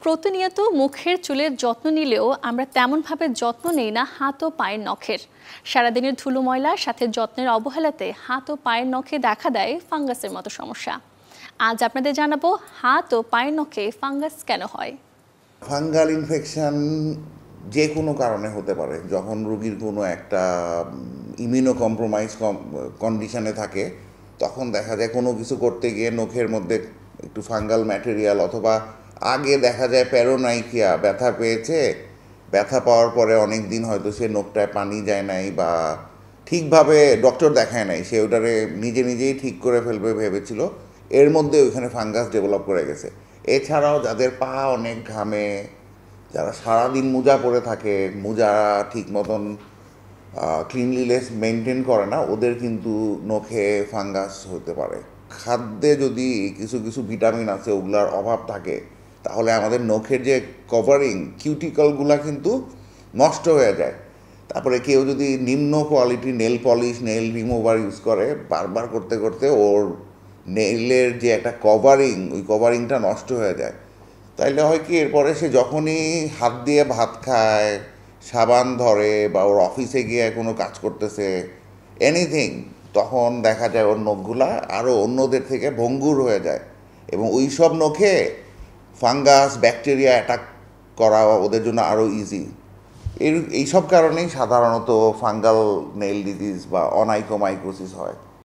প্রতিনিয়ত মুখের চুলের যত্ন নিলেও আমরা তেমনভাবে যত্ন নেই না হাত ও পায়ের নখের। সারাদিনের ধুলো ময়লার সাথে যত্নের অবহেলাতে হাত ও পায়ের নখে দেখা দেয় ফাঙ্গাসের মতো সমস্যা। আজ আপনাদের জানাবো হাত ও পায়ের নখে ফাঙ্গাস কেন হয়। ফাঙ্গাল ইনফেকশন যে কোনো কারণে হতে পারে। যখন রোগীর কোনো একটা ইমিউনো কম্প্রোমাইজ কন্ডিশনে থাকে, তখন দেখা যায় কোনো কিছু করতে গিয়ে নখের মধ্যে একটু ফাঙ্গাল ম্যাটেরিয়াল, অথবা আগে দেখা যায় প্যারোনাইকিয়া, ব্যথা পেয়েছে, ব্যথা পাওয়ার পরে অনেক দিন হয়তো সে নখটায় পানি যায় নাই বা ঠিকভাবে ডক্টর দেখায় নাই, সে ওটারে নিজেই ঠিক করে ফেলবে ভেবেছিল, এর মধ্যে ওইখানে ফাঙ্গাস ডেভেলপ করে গেছে। এছাড়াও যাদের পা অনেক ঘামে, যারা সারাদিন মোজা পরে থাকে, মোজা ঠিক মতন ক্লিনলিনেস মেনটেন করে না, ওদের কিন্তু নখে ফাঙ্গাস হতে পারে। খাদ্যে যদি কিছু কিছু ভিটামিন আছে ওগুলার অভাব থাকে, তাহলে আমাদের নখের যে কভারিং কিউটিকলগুলা কিন্তু নষ্ট হয়ে যায়। তারপরে কেউ যদি নিম্ন quality nail polish, nail remover use করে, বারবার করতে করতে ওর নেইলের যে একটা কভারিং, ওই কভারিংটা নষ্ট হয়ে যায়। তাইলে হয় কি, এরপরে সে যখনই হাত দিয়ে ভাত খায়, সাবান ধরে, বা ওর অফিসে গিয়ে কোনো কাজ করতেছে, এনিথিং, তখন দেখা যায় ওর নখগুলা আরও অন্যদের থেকে ভঙ্গুর হয়ে যায়, এবং ওই সব নখে ফাঙ্গাস ব্যাকটেরিয়া অ্যাটাক করা ওদের জন্য আরও ইজি। এইসব কারণেই সাধারণত ফাঙ্গাল নেইল ডিজিজ বা অনাইকোমাইকোসিস হয়।